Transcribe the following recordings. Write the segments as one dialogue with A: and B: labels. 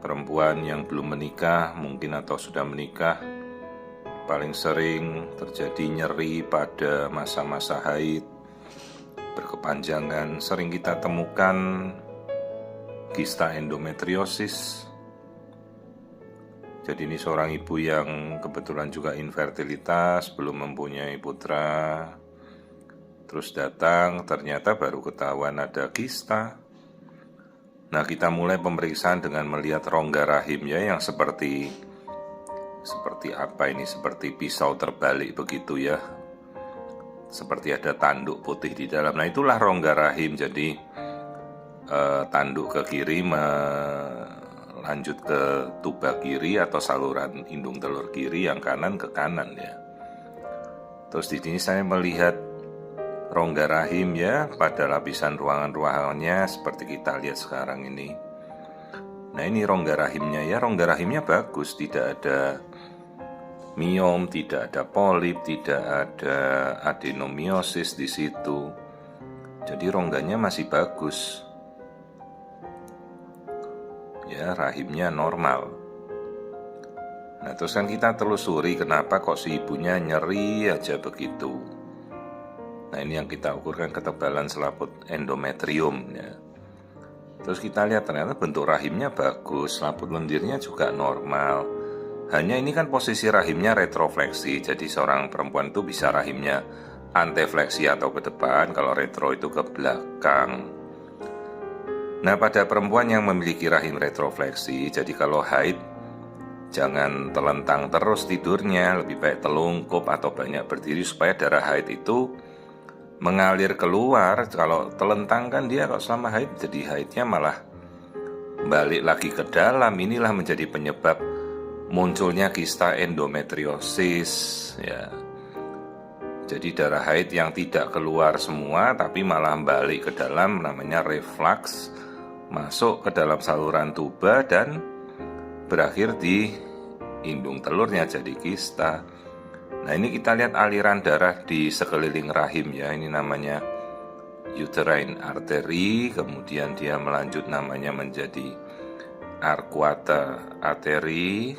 A: perempuan yang belum menikah mungkin atau sudah menikah, paling sering terjadi nyeri pada masa-masa haid berkepanjangan. Sering kita temukan kista endometriosis. Jadi ini seorang ibu yang kebetulan juga infertilitas, belum mempunyai putra. Terus datang, ternyata baru ketahuan ada kista. Nah, kita mulai pemeriksaan dengan melihat rongga rahim ya, yang seperti apa ini? Seperti pisau terbalik begitu ya. Seperti ada tanduk putih di dalam. Nah, itulah rongga rahim. Jadi tanduk ke kiri lanjut ke tuba kiri atau saluran indung telur kiri, yang kanan ke kanan ya. Terus di sini saya melihat rongga rahim ya pada lapisan ruangan-ruangannya seperti kita lihat sekarang ini. Nah, ini rongga rahimnya ya, rongga rahimnya bagus, tidak ada miom, tidak ada polip, tidak ada adenomiosis di situ. Jadi rongganya masih bagus. Ya, rahimnya normal. Nah, terus kan kita telusuri kenapa kok si ibunya nyeri aja begitu. Nah, ini yang kita ukurkan ketebalan selaput endometrium ya. Terus kita lihat ternyata bentuk rahimnya bagus, selaput lendirnya juga normal. Hanya ini kan posisi rahimnya retrofleksi, jadi seorang perempuan itu bisa rahimnya antefleksi atau ke depan, kalau retro itu ke belakang. Nah, pada perempuan yang memiliki rahim retrofleksi, jadi kalau haid jangan telentang terus tidurnya, lebih baik telungkup atau banyak berdiri supaya darah haid itu mengalir keluar. Kalau telentang kan dia kalau selama haid jadi haidnya malah balik lagi ke dalam. Inilah menjadi penyebab munculnya kista endometriosis ya. Jadi darah haid yang tidak keluar semua tapi malah balik ke dalam, namanya reflux, masuk ke dalam saluran tuba dan berakhir di indung telurnya jadi kista. Nah, ini kita lihat aliran darah di sekeliling rahim ya, ini namanya uterine artery, kemudian dia melanjut namanya menjadi arcuata artery,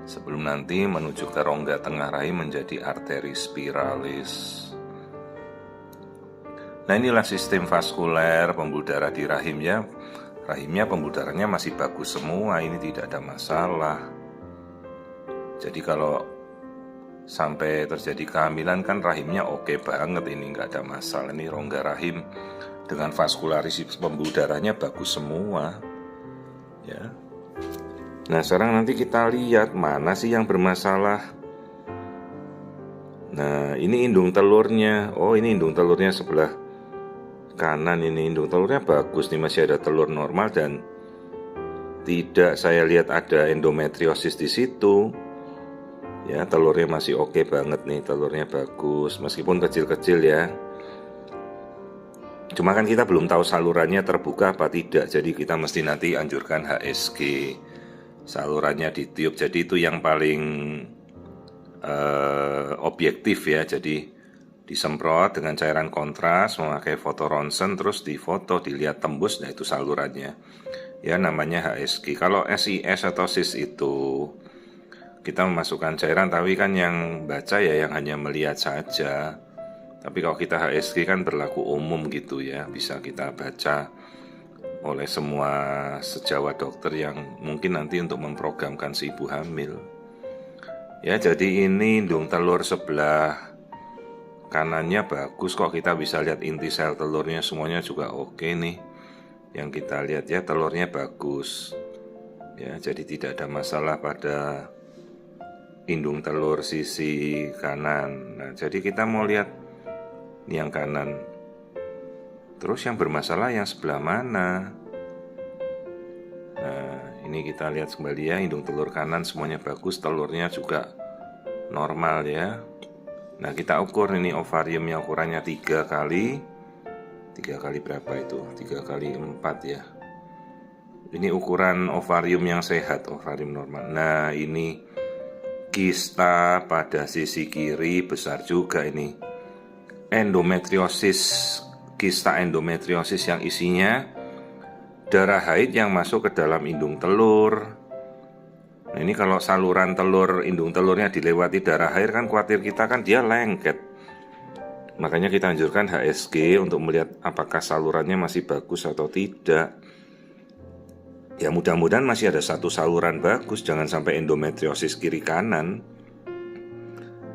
A: sebelum nanti menuju ke rongga tengah rahim menjadi arteri spiralis. Nah, inilah sistem vaskuler pembuluh darah di rahim ya. Rahimnya pembuluh darahnya masih bagus semua, ini tidak ada masalah. Jadi kalau sampai terjadi kehamilan kan rahimnya oke banget, ini nggak ada masalah. Ini rongga rahim dengan vaskularisis pembuluh darahnya bagus semua ya. Nah, sekarang nanti kita lihat mana sih yang bermasalah. Nah, ini indung telurnya. Oh, ini indung telurnya sebelah kanan, ini indung telurnya bagus nih, masih ada telur normal dan tidak saya lihat ada endometriosis di situ. Ya, telurnya masih oke banget nih, telurnya bagus meskipun kecil-kecil ya. Cuma kan kita belum tahu salurannya terbuka apa tidak, jadi kita mesti nanti anjurkan HSG. Salurannya ditiup, jadi itu yang paling objektif ya. Jadi disemprot dengan cairan kontras memakai foto ronsen, terus difoto, dilihat tembus, nah itu salurannya ya, namanya HSG. Kalau SIS atau SIS itu kita memasukkan cairan, tapi kan yang baca ya yang hanya melihat saja. Tapi kalau kita HSG kan berlaku umum gitu ya, bisa kita baca oleh semua sejawat dokter yang mungkin nanti untuk memprogramkan si ibu hamil. Ya, jadi ini indung telur sebelah kanannya bagus kok, kita bisa lihat inti sel telurnya semuanya juga oke nih. Yang kita lihat ya, telurnya bagus. Ya, jadi tidak ada masalah pada indung telur sisi kanan. Nah, jadi kita mau lihat yang kanan. Terus yang bermasalah yang sebelah mana? Nah, ini kita lihat kembali ya, indung telur kanan semuanya bagus, telurnya juga normal ya. Nah, kita ukur ini ovariumnya, ukurannya 3 kali berapa itu? 3 kali 4 ya. Ini ukuran ovarium yang sehat, ovarium normal. Nah, ini kista pada sisi kiri besar juga ini. Endometriosis, kista endometriosis yang isinya darah haid yang masuk ke dalam indung telur. Nah ini kalau saluran telur, indung telurnya dilewati darah haid kan khawatir kita kan dia lengket. Makanya kita anjurkan HSG untuk melihat apakah salurannya masih bagus atau tidak. Ya mudah-mudahan masih ada satu saluran bagus, jangan sampai endometriosis kiri kanan.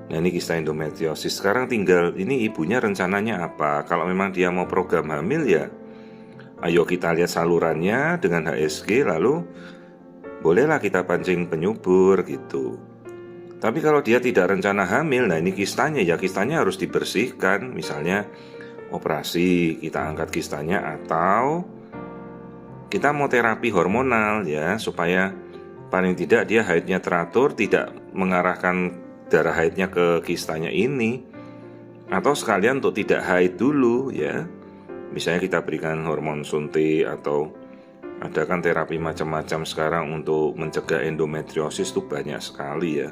A: Nah ini kista endometriosis. Sekarang tinggal ini ibunya rencananya apa. Kalau memang dia mau program hamil ya ayo kita lihat salurannya dengan HSG, lalu bolehlah kita pancing penyubur gitu. Tapi kalau dia tidak rencana hamil, nah ini kistanya harus dibersihkan. Misalnya operasi, kita angkat kistanya, atau kita mau terapi hormonal ya, supaya paling tidak dia haidnya teratur, tidak mengarahkan darah haidnya ke kistanya ini. Atau sekalian untuk tidak haid dulu ya, misalnya kita berikan hormon suntik, atau ada kan terapi macam-macam sekarang untuk mencegah endometriosis tuh banyak sekali ya.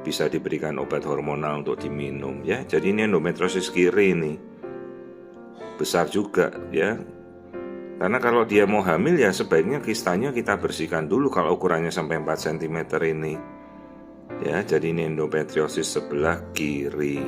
A: Bisa diberikan obat hormonal untuk diminum ya. Jadi ini endometriosis kiri ini besar juga ya. Karena kalau dia mau hamil ya sebaiknya kistanya kita bersihkan dulu kalau ukurannya sampai 4 cm ini. Ya, jadi ini endometriosis sebelah kiri.